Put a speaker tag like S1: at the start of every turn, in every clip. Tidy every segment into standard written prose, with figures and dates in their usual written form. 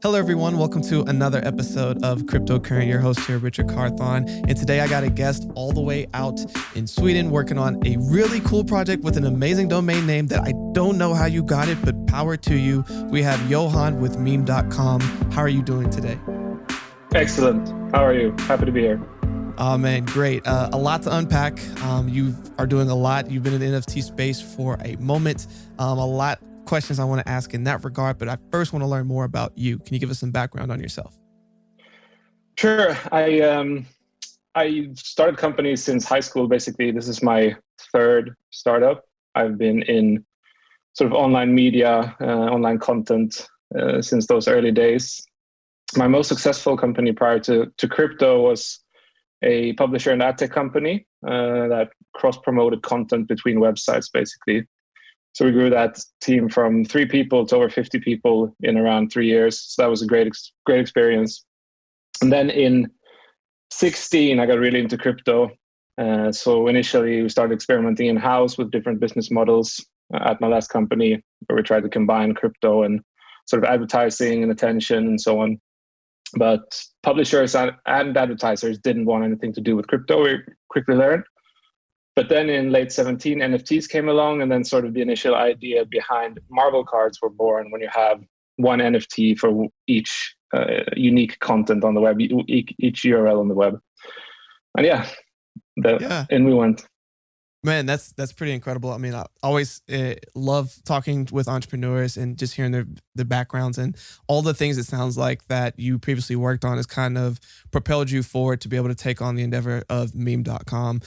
S1: Hello, everyone. Welcome to another episode of Cryptocurrent. Your host here, Richard Carthon. And today I got a guest all the way out in Sweden working on a really cool project with an amazing domain name that I don't know how you got it, but power to you. We have Johan with meme.com. How are you doing today?
S2: Excellent. How are you? Happy to be here.
S1: Oh, man, great. A lot to unpack. You are doing a lot. You've been in the NFT space for a moment. A lot questions I want to ask in that regard, but I first want to learn more about you. Can you give us some background on yourself?
S2: Sure. I started companies since high school. Basically, this is my third startup. I've been in sort of online media, online content since those early days. My most successful company prior to crypto was a publisher and ad tech company that cross-promoted content between websites, basically. So we grew that team from 3 people to over 50 people in around 3 years. So that was a great experience. And then in 2016, I got really into crypto. So initially, we started experimenting in-house with different business models at my last company, where we tried to combine crypto and sort of advertising and attention and so on. But publishers and advertisers didn't want anything to do with crypto, we quickly learned. But then in late 2017, NFTs came along, and then sort of the initial idea behind marble cards were born when you have one NFT for each unique content on the web, each URL on the web. And in we went.
S1: Man, that's pretty incredible. I mean, I always love talking with entrepreneurs and just hearing their backgrounds and all the things it sounds like that you previously worked on has kind of propelled you forward to be able to take on the endeavor of meme.com.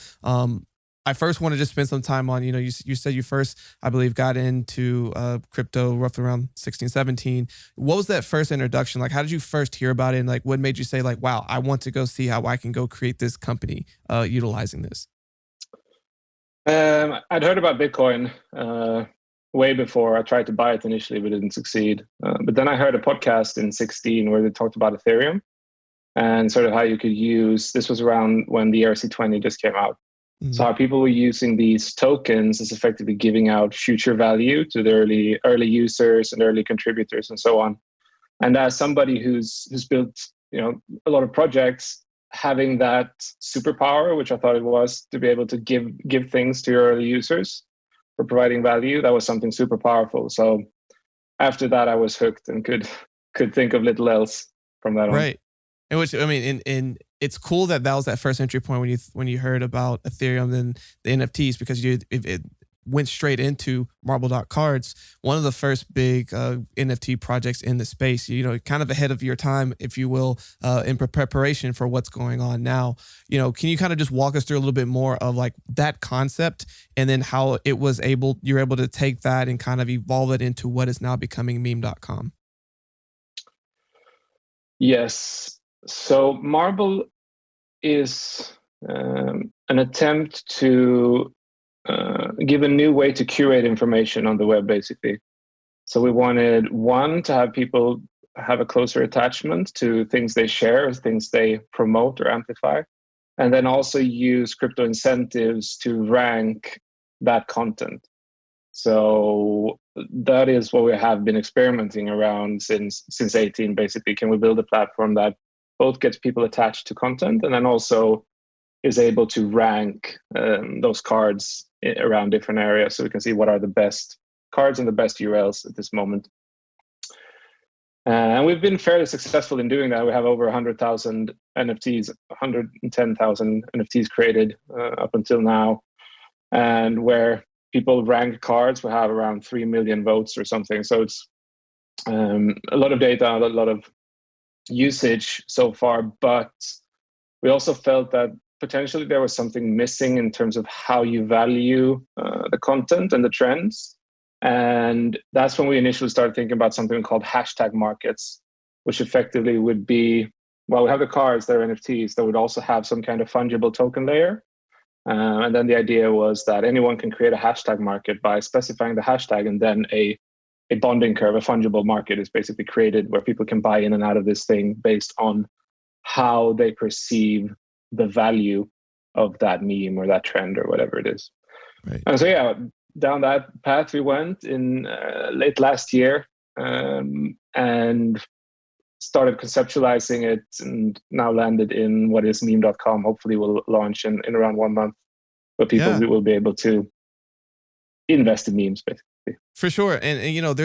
S1: I first want to just spend some time on, you said you first, I believe, got into crypto roughly around 16, 17. What was that first introduction? Like, how did you first hear about it? And like, what made you say like, wow, I want to go see how I can go create this company utilizing this?
S2: I'd heard about Bitcoin way before. I tried to buy it initially, but didn't succeed. But then I heard a podcast in 2016 where they talked about Ethereum and sort of how you could use, this was around when the ERC-20 just came out. Mm-hmm. So how people were using these tokens is effectively giving out future value to the early users and early contributors and so on. And as somebody who's built a lot of projects, having that superpower, which I thought it was, to be able to give things to your early users for providing value, that was something super powerful. So after that, I was hooked and could think of little else from that on.
S1: Right. And which, I mean, and it's cool that was that first entry point when you heard about Ethereum and the NFTs, because it went straight into marble.cards, one of the first big NFT projects in the space, kind of ahead of your time, if you will, in preparation for what's going on now. Can you kind of just walk us through a little bit more of like that concept and then how you're able to take that and kind of evolve it into what is now becoming meme.com?
S2: Yes. So Marble is an attempt to give a new way to curate information on the web, basically. So we wanted, one, to have people have a closer attachment to things they share, or things they promote or amplify, and then also use crypto incentives to rank that content. So that is what we have been experimenting around since 2018, basically. Can we build a platform that both gets people attached to content and then also is able to rank those cards around different areas, so we can see what are the best cards and the best URLs at this moment. And we've been fairly successful in doing that. We have over 100,000 NFTs, 110,000 NFTs created up until now. And where people rank cards, we have around 3 million votes or something. So it's a lot of data, a lot of usage so far. But we also felt that potentially there was something missing in terms of how you value the content and the trends. And that's when we initially started thinking about something called hashtag markets, which effectively would be, well, we have the cards, they're NFTs, that would also have some kind of fungible token layer. And then the idea was that anyone can create a hashtag market by specifying the hashtag, and then a bonding curve, a fungible market is basically created where people can buy in and out of this thing based on how they perceive the value of that meme or that trend or whatever it is.
S1: Right.
S2: And so, down that path we went in late last year. And started conceptualizing it and now landed in what is meme.com. Hopefully will launch in around 1 month, where people will be able to invest in memes, basically.
S1: For sure. And you know,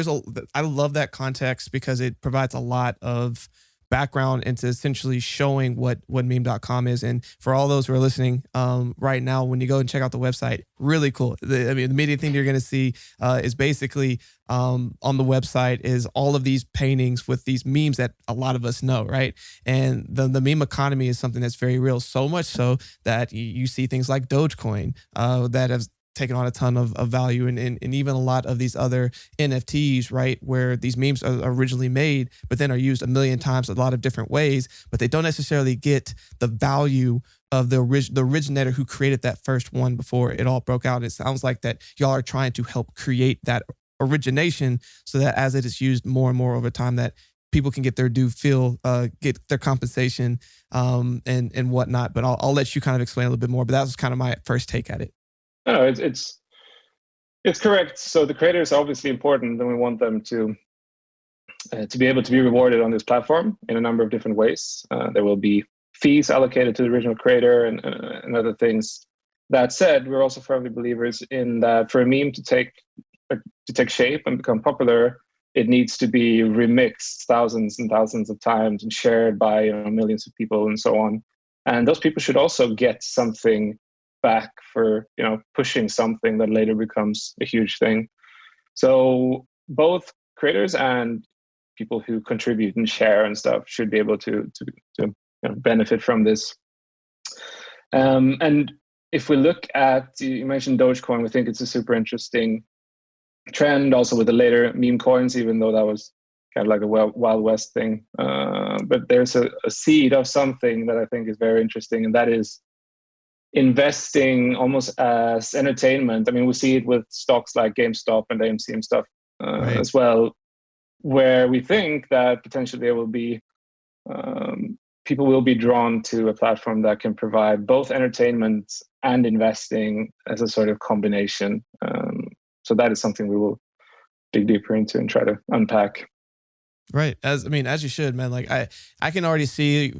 S1: I love that context because it provides a lot of background into essentially showing what meme.com is. And for all those who are listening right now, when you go and check out the website, really cool. The immediate thing you're going to see is basically on the website is all of these paintings with these memes that a lot of us know, right? And the meme economy is something that's very real, so much so that you see things like Dogecoin that have taken on a ton of value, and even a lot of these other NFTs, right, where these memes are originally made, but then are used a million times a lot of different ways, but they don't necessarily get the value of the originator who created that first one before it all broke out. It sounds like that y'all are trying to help create that origination so that as it is used more and more over time, that people can get their get their compensation and whatnot. But I'll let you kind of explain a little bit more, but that was kind of my first take at it.
S2: No, it's correct. So the creators are obviously important, and we want them to be able to be rewarded on this platform in a number of different ways. There will be fees allocated to the original creator and other things. That said, we're also firmly believers in that for a meme to take shape and become popular, it needs to be remixed thousands and thousands of times and shared by millions of people and so on. And those people should also get something back for pushing something that later becomes a huge thing. So both creators and people who contribute and share and stuff should be able to benefit from this. And if we look at, you mentioned Dogecoin, we think it's a super interesting trend, also with the later meme coins, even though that was kind of like a Wild West thing. But there's a seed of something that I think is very interesting, and that is investing almost as entertainment. I mean, we see it with stocks like GameStop and AMC and stuff
S1: Right.
S2: as well, where we think that potentially there will be people will be drawn to a platform that can provide both entertainment and investing as a sort of combination. So that is something we will dig deeper into and try to unpack.
S1: Right. As you should, man. Like I can already see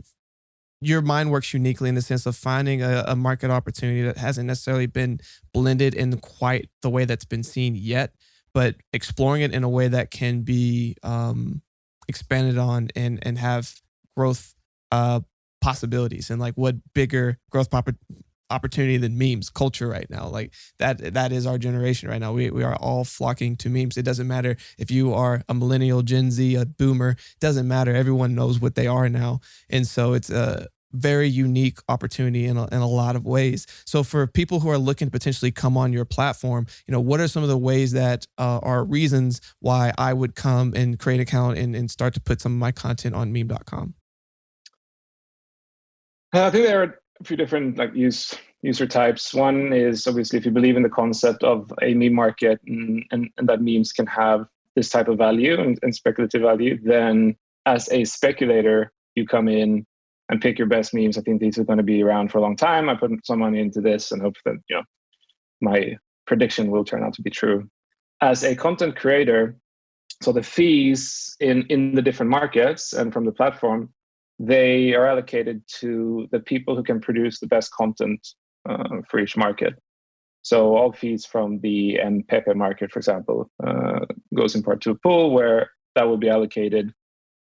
S1: your mind works uniquely in the sense of finding a market opportunity that hasn't necessarily been blended in quite the way that's been seen yet, but exploring it in a way that can be expanded on and have growth possibilities. And like, what bigger growth opportunity than memes culture right now? Like that is our generation right now. We are all flocking to memes. It doesn't matter if you are a millennial, Gen Z, a boomer, it doesn't matter. Everyone knows what they are now. And so it's a very unique opportunity in a lot of ways. So for people who are looking to potentially come on your platform, what are some of the ways that are reasons why I would come and create an account and start to put some of my content on meme.com?
S2: I think there are a few different user types. One is obviously if you believe in the concept of a meme market and that memes can have this type of value and speculative value, then as a speculator, you come in and pick your best memes. I think these are going to be around for a long time. I put some money into this and hope that my prediction will turn out to be true. As a content creator, so the fees in the different markets and from the platform, they are allocated to the people who can produce the best content for each market. So all fees from the MEPE market, for example, goes in part to a pool where that will be allocated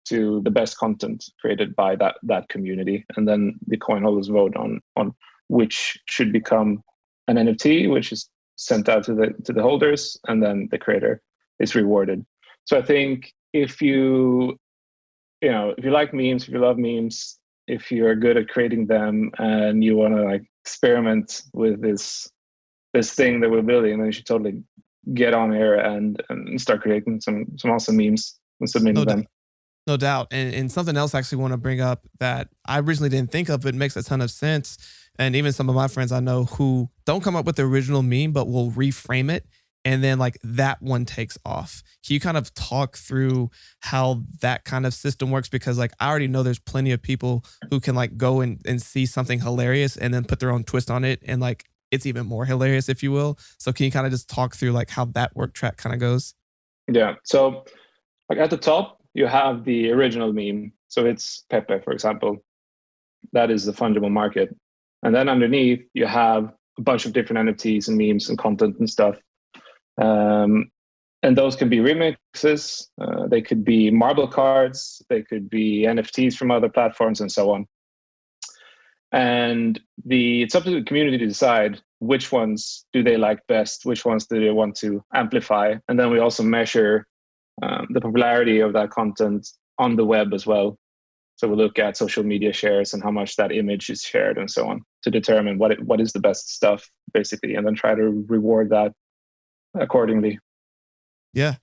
S2: to the best content created by that community. And then the coin holders vote on which should become an NFT, which is sent out to the holders, and then the creator is rewarded. So I think if you like memes, if you love memes, if you're good at creating them and you want to experiment with this thing that we're building, then you should totally get on here and start creating some awesome memes and submitting them.
S1: No doubt. And something else I actually want to bring up that I originally didn't think of, but makes a ton of sense. And even some of my friends I know who don't come up with the original meme, but will reframe it. And then that one takes off. Can you kind of talk through how that kind of system works? Because I already know there's plenty of people who can go and see something hilarious and then put their own twist on it. And it's even more hilarious, if you will. So can you kind of just talk through how that work track kind of goes?
S2: Yeah. So at the top, you have the original meme. So it's Pepe, for example. That is the fungible market. And then underneath, you have a bunch of different NFTs and memes and content and stuff. And those can be remixes, they could be marble cards, they could be NFTs from other platforms, and so on. And it's up to the community to decide which ones do they like best, which ones do they want to amplify. And then we also measure the popularity of that content on the web as well. So we look at social media shares and how much that image is shared and so on to determine what is the best stuff, basically, and then try to reward that accordingly.
S1: Yeah.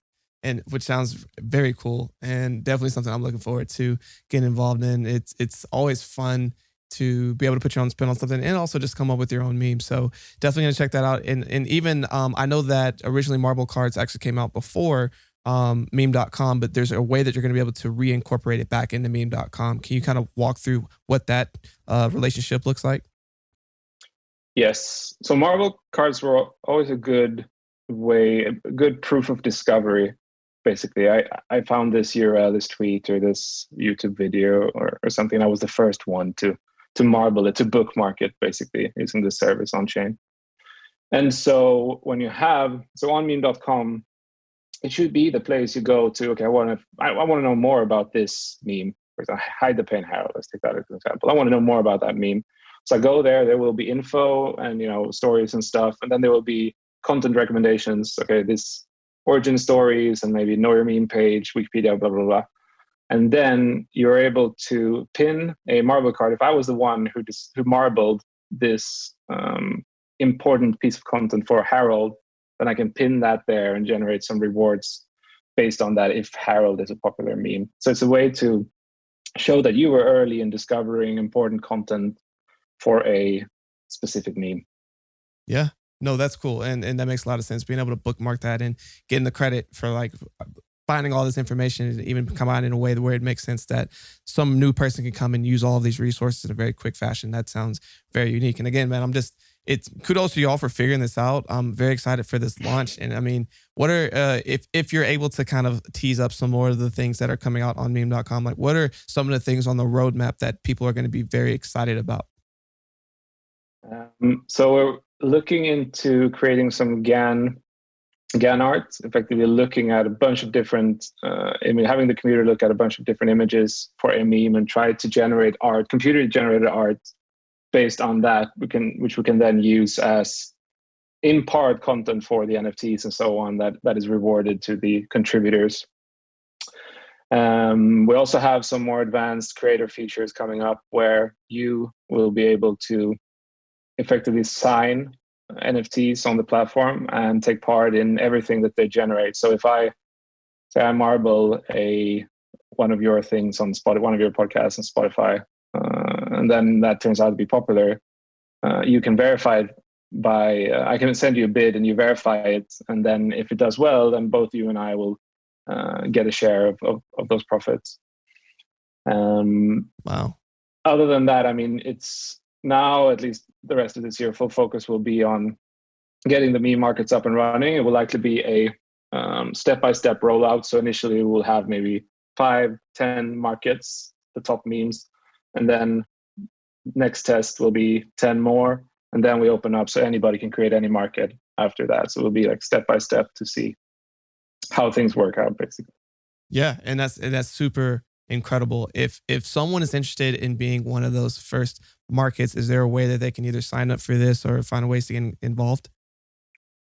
S1: And which sounds very cool and definitely something I'm looking forward to getting involved in. It's always fun to be able to put your own spin on something and also just come up with your own meme. So definitely going to check that out. And even I know that originally Marble Cards actually came out before meme.com, but there's a way that you're going to be able to reincorporate it back into meme.com. Can you kind of walk through what that relationship looks like?
S2: Yes. So Marble Cards were always a good way, a good proof of discovery. Basically, I found this URL, this tweet, or this YouTube video, or something. I was the first one to marble it, to bookmark it, basically, using this service on chain. And so when you have, so on meme.com, it should be the place you go to. Okay, I want to know more about this meme. For example, Hide the Pain Harold. Let's take that as an example. I want to know more about that meme. So I go there. There will be info and stories and stuff, and then there will be content recommendations. Okay, this origin stories and maybe know your meme page, Wikipedia, blah, blah, blah. And then you're able to pin a marble card. If I was the one who marbled this important piece of content for Harold, then I can pin that there and generate some rewards based on that if Harold is a popular meme. So it's a way to show that you were early in discovering important content for a specific meme.
S1: Yeah. No, that's cool. And that makes a lot of sense. Being able to bookmark that and getting the credit for like finding all this information and even come out in a way where it makes sense that some new person can come and use all of these resources in a very quick fashion. That sounds very unique. And again, man, it's kudos to y'all for figuring this out. I'm very excited for this launch. And I mean, what are, if you're able to kind of tease up some more of the things that are coming out on meme.com, like what are some of the things on the roadmap that people are going to be very excited about?
S2: So we're looking into creating some GAN art, effectively looking at a bunch of different, having the computer look at a bunch of different images for a meme and try to generate art, computer generated art based on that, which we can then use as in part content for the NFTs and so on that is rewarded to the contributors. We also have some more advanced creator features coming up where you will be able to effectively sign NFTs on the platform and take part in everything that they generate. So if I say I marble one of your things on Spotify, one of your podcasts on Spotify, and then that turns out to be popular, you can verify it by I can send you a bid and you verify it, and then if it does well, then both you and I will get a share of those profits.
S1: Wow.
S2: Other than that, I mean, it's now, at least the rest of this year, full focus will be on getting the meme markets up and running. It will likely be a step-by-step rollout. So initially we'll have maybe 5-10 markets, the top memes. And then next test will be 10 more. And then we open up so anybody can create any market after that. So it'll be like step-by-step to see how things work out, basically.
S1: Yeah, and that's super incredible. If someone is interested in being one of those first markets, is there a way that they can either sign up for this or find ways to get involved?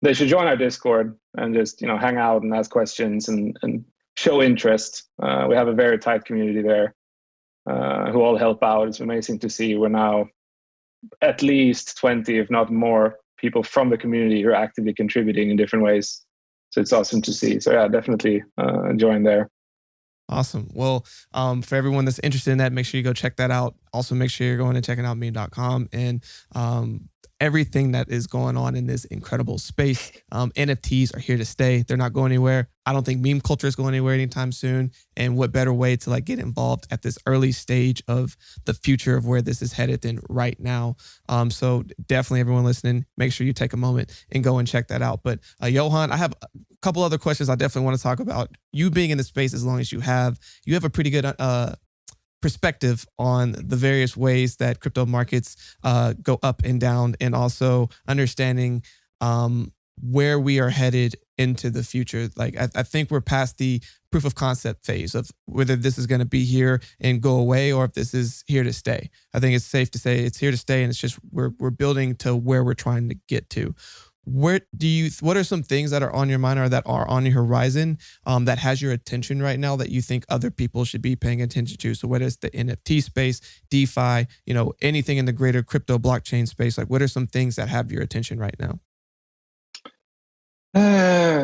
S2: They should join our Discord and just hang out and ask questions and show interest. We have a very tight community there who all help out. It's amazing to see we're now at least 20, if not more, people from the community who are actively contributing in different ways. So it's awesome to see. So yeah, definitely join there.
S1: Awesome. Well, for everyone that's interested in that, make sure you go check that out. Also, make sure you're going and checking out meme.com. And everything that is going on in this incredible space. NFTs are here to stay. They're not going anywhere. I don't think meme culture is going anywhere anytime soon. And what better way to like get involved at this early stage of the future of where this is headed than right now. So definitely everyone listening, make sure you take a moment and go and check that out. But Johan, I have a couple other questions I definitely want to talk about. You being in the space as long as you have a pretty good perspective on the various ways that crypto markets go up and down, and also understanding where we are headed into the future. Like I think we're past the proof of concept phase of whether this is going to be here and go away or if this is here to stay. I think it's safe to say it's here to stay, and it's just we're building to where we're trying to get to. What are some things that are on your mind or that are on your horizon that has your attention right now that you think other people should be paying attention to? So whether it's the NFT space, DeFi, anything in the greater crypto blockchain space, like what are some things that have your attention right now?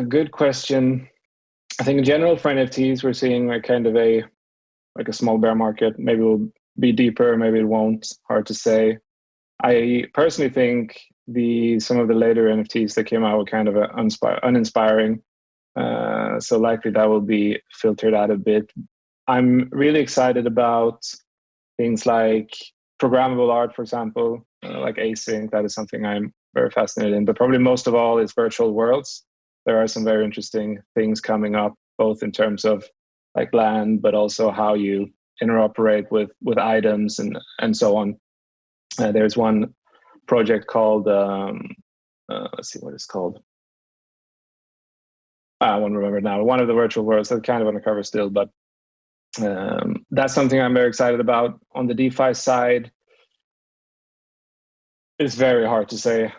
S2: Good question. I think in general for NFTs, we're seeing like kind of a small bear market. Maybe it will be deeper, maybe it won't. Hard to say. I personally think some of the later NFTs that came out were kind of uninspiring. So likely that will be filtered out a bit. I'm really excited about things like programmable art, for example, like async. That is something I'm very fascinated in. But probably most of all is virtual worlds. There are some very interesting things coming up, both in terms of like land, but also how you interoperate with items and so on. There's one project called, let's see what it's called. I won't remember now. One of the virtual worlds that's kind of undercover still, but that's something I'm very excited about. On the DeFi side, it's very hard to say.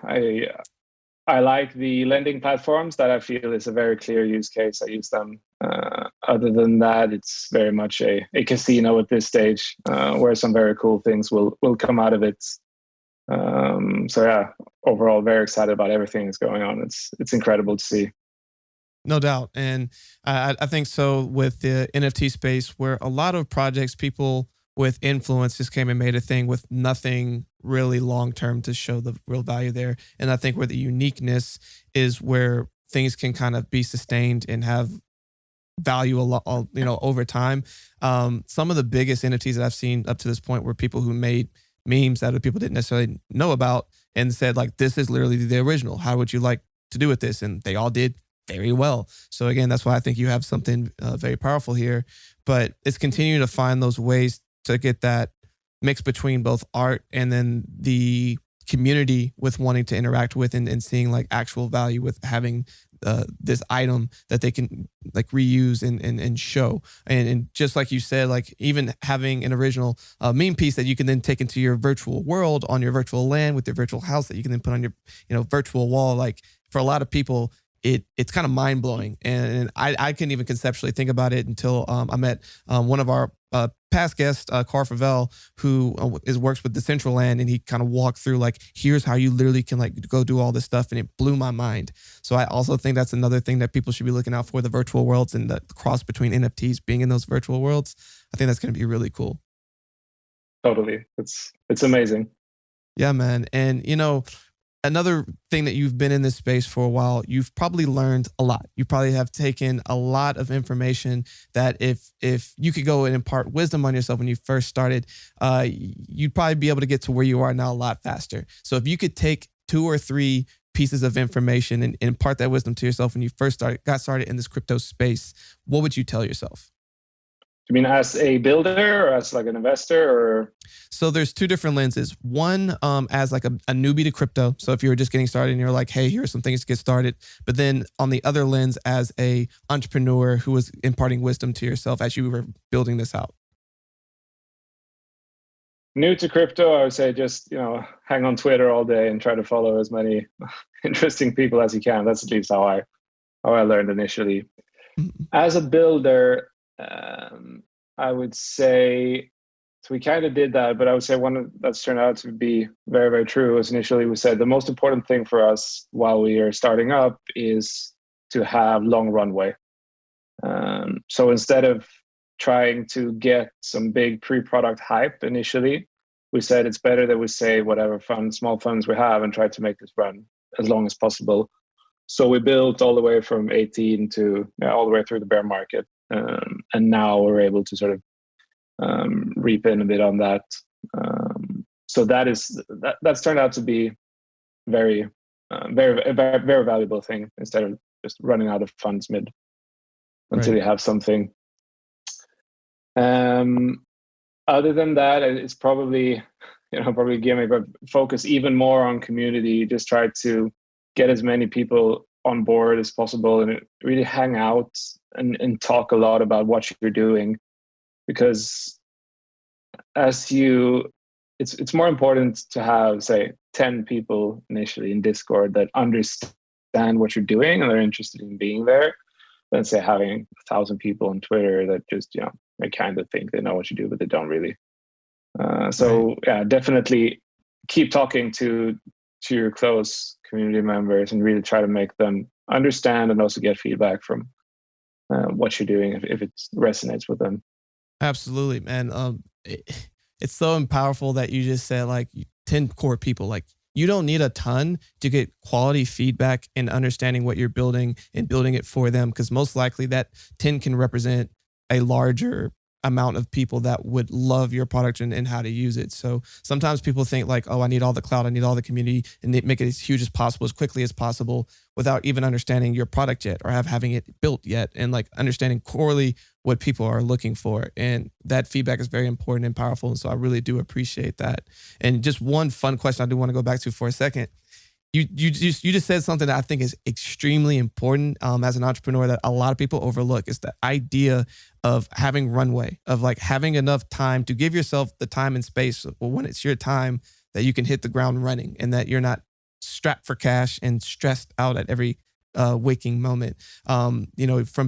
S2: I like the lending platforms that I feel is a very clear use case. I use them. Other than that, it's very much a casino at this stage, where some very cool things will come out of it. So yeah, overall, very excited about everything that's going on. It's incredible to see.
S1: No doubt. And I think so with the NFT space, where a lot of projects, people with influence just came and made a thing with nothing really long term to show the real value there. And I think where the uniqueness is where things can kind of be sustained and have value a lot, over time. Some of the biggest NFTs that I've seen up to this point were people who made memes that other people didn't necessarily know about and said, like, this is literally the original. How would you like to do with this? And they all did very well. So again, that's why I think you have something very powerful here. But it's continuing to find those ways to get that mix between both art and then the community with wanting to interact with and seeing like actual value with having this item that they can like reuse and show. And just like you said, like even having an original meme piece that you can then take into your virtual world on your virtual land with your virtual house that you can then put on your virtual wall. Like for a lot of people, it's kind of mind blowing. And I couldn't even conceptually think about it until I met one of our past guest, Carl Favel, who works with Decentraland, and he kind of walked through like, here's how you literally can like go do all this stuff, and it blew my mind. So I also think that's another thing that people should be looking out for, the virtual worlds and the cross between NFTs being in those virtual worlds. I think that's going to be really cool.
S2: Totally. It's amazing.
S1: Yeah, man. And another thing that you've been in this space for a while, you've probably learned a lot. You probably have taken a lot of information that if you could go and impart wisdom on yourself when you first started, you'd probably be able to get to where you are now a lot faster. So if you could take 2 or 3 pieces of information and impart that wisdom to yourself when you first got started in this crypto space, what would you tell yourself?
S2: You mean as a builder or as like an investor or?
S1: So there's 2 different lenses. One, as like a newbie to crypto. So if you were just getting started and you're like, hey, here are some things to get started. But then on the other lens, as a entrepreneur who was imparting wisdom to yourself as you were building this out.
S2: New to crypto, I would say just, hang on Twitter all day and try to follow as many interesting people as you can. That's at least how I learned initially. Mm-hmm. As a builder, I would say, so we kind of did that, but I would say one that's turned out to be very, very true was initially we said the most important thing for us while we are starting up is to have long runway. So instead of trying to get some big pre-product hype initially, we said it's better that we save whatever small funds we have and try to make this run as long as possible. So we built all the way from 18 to all the way through the bear market. And now we're able to sort of reap in a bit on that. So that's turned out to be very valuable thing instead of just running out of funds until you have something. Other than that, it's probably gimmick, but focus even more on community. Just try to get as many people on board as possible and really hang out and talk a lot about what you're doing, because it's more important to have, say, 10 people initially in Discord that understand what you're doing and they're interested in being there than, say, having 1,000 people on Twitter that just, they kind of think they know what you do, but they don't really. Yeah, definitely keep talking to your close community members and really try to make them understand and also get feedback from what you're doing if it resonates with them.
S1: Absolutely, man. It's so powerful that you just said like 10 core people. Like, you don't need a ton to get quality feedback and understanding what you're building and building it for them, because most likely that 10 can represent a larger amount of people that would love your product and how to use it. So sometimes people think like, oh, I need all the cloud, I need all the community, and they make it as huge as possible, as quickly as possible, without even understanding your product yet or having it built yet, and like understanding corely what people are looking for. And that feedback is very important and powerful. And so I really do appreciate that. And just one fun question I do want to go back to for a second. You just said something that I think is extremely important as an entrepreneur that a lot of people overlook. Is the idea of having runway, of like having enough time to give yourself the time and space when it's your time that you can hit the ground running and that you're not strapped for cash and stressed out at every waking moment. From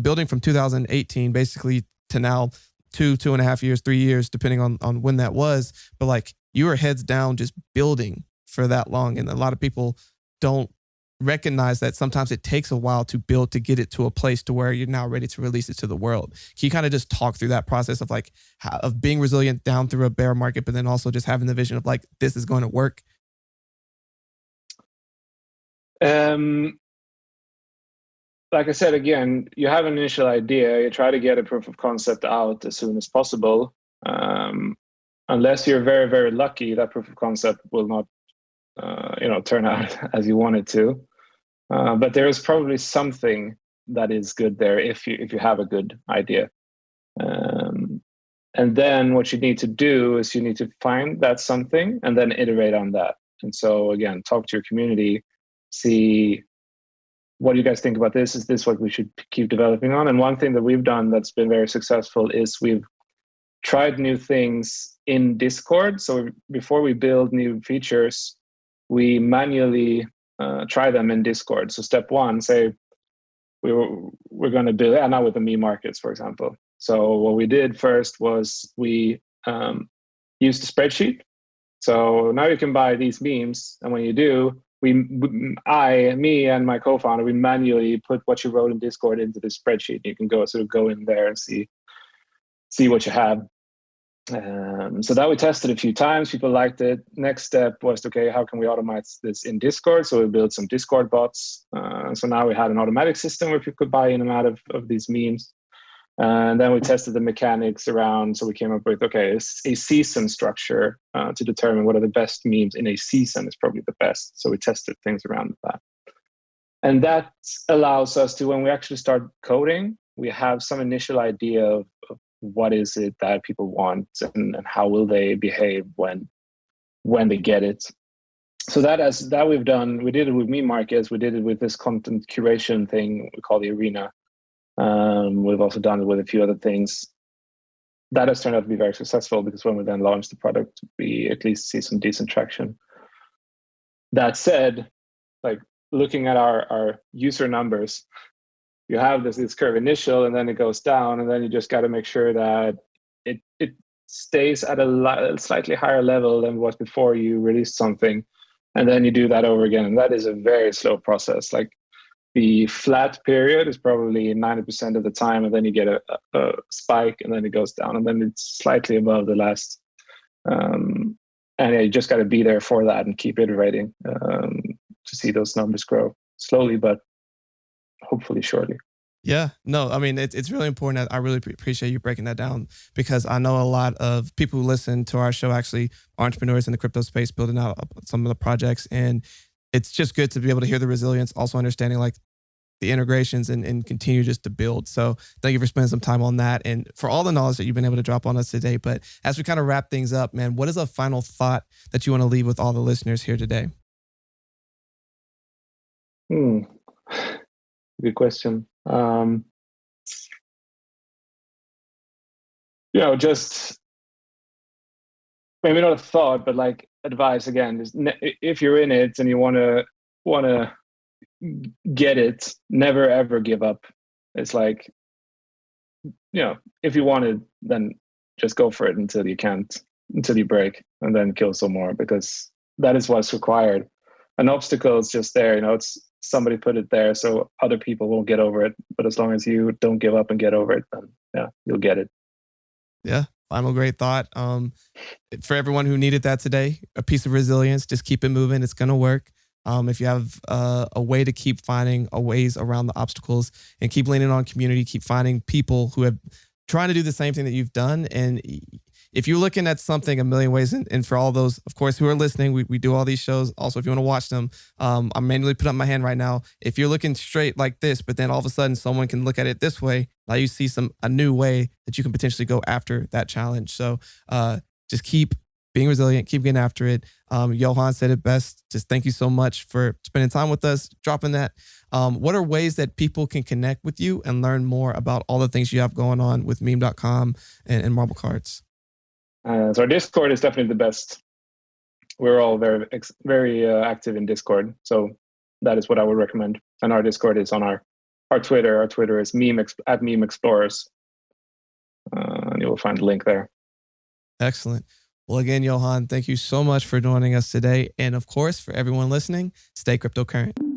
S1: building from 2018 basically to now 2.5 years, 3 years, depending on when that was. But like, you were heads down just building for that long. And a lot of people don't recognize that sometimes it takes a while to build to get it to a place to where you're now ready to release it to the world. Can you kind of just talk through that process of like of being resilient down through a bear market, but then also just having the vision of like, this is going to work?
S2: Like I said, again, you have an initial idea, you try to get a proof of concept out as soon as possible. Unless you're very, very lucky, that proof of concept will not turn out as you want it to. But there is probably something that is good there if you have a good idea. And then what you need to do is you need to find that something and then iterate on that. And so again, talk to your community, see what do you guys think about this? Is this what we should keep developing on? And one thing that we've done that's been very successful is we've tried new things in Discord. So before we build new features, we manually try them in Discord. So step one, say we're going to build, now with the meme markets, for example. So what we did first was we used a spreadsheet. So now you can buy these memes, and when you do, me and my co-founder, we manually put what you wrote in Discord into the spreadsheet. You can go in there and see what you have. So that we tested a few times. People liked it. Next step was, okay, how can we automate this in Discord? So we built some Discord bots. So now we had an automatic system where people could buy in and out of these memes. And then we tested the mechanics around. So we came up with, okay, a season structure to determine what are the best memes in a season is probably the best. So we tested things around that. And that allows us to, when we actually start coding, we have some initial idea of what is it that people want and how will they behave when they get it. So that we've done. We did it with meme markets. We did it with this content curation thing we call the arena. We've also done it with a few other things. That has turned out to be very successful because when we then launch the product, we at least see some decent traction. That said, like looking at our user numbers, you have this curve initial and then it goes down, and then you just got to make sure that it stays at a slightly higher level than what before you released something. And then you do that over again. And that is a very slow process. Like the flat period is probably 90% of the time, and then you get a spike and then it goes down, and then it's slightly above the last. And And you just got to be there for that and keep iterating to see those numbers grow slowly, but hopefully shortly.
S1: Yeah, no, I mean, it's really important. I really appreciate you breaking that down, because I know a lot of people who listen to our show actually are entrepreneurs in the crypto space building out some of the projects. And it's just good to be able to hear the resilience, also understanding like the integrations and continue just to build. So thank you for spending some time on that and for all the knowledge that you've been able to drop on us today. But as we kind of wrap things up, man, what is a final thought that you want to leave with all the listeners here today?
S2: Good question. Just maybe not a thought, but like advice again is if you're in it and you want to get it, never ever give up. It's like, if you want it, then just go for it until you can't, until you break, and then kill some more, because that is what's required. An obstacle is just there, it's somebody put it there so other people won't get over it. But as long as you don't give up and get over it, then you'll get it.
S1: Yeah. Final great thought. For everyone who needed that today, a piece of resilience, just keep it moving. It's going to work. If you have a way to keep finding ways around the obstacles and keep leaning on community, keep finding people who have trying to do the same thing that you've done. And if you're looking at something a million ways, and for all those, of course, who are listening, we do all these shows. Also, if you want to watch them, I'm manually putting up my hand right now. If you're looking straight like this, but then all of a sudden someone can look at it this way, now you see a new way that you can potentially go after that challenge. So just keep being resilient, keep getting after it. Johan said it best. Just thank you so much for spending time with us, dropping that. What are ways that people can connect with you and learn more about all the things you have going on with meme.com and Marble Cards?
S2: So our Discord is definitely the best. We're all very active in Discord. So that is what I would recommend. And our Discord is on our Twitter. Our Twitter is at Meme Explorers. And you will find a link there.
S1: Excellent. Well, again, Johan, thank you so much for joining us today. And of course, for everyone listening, stay cryptocurrent.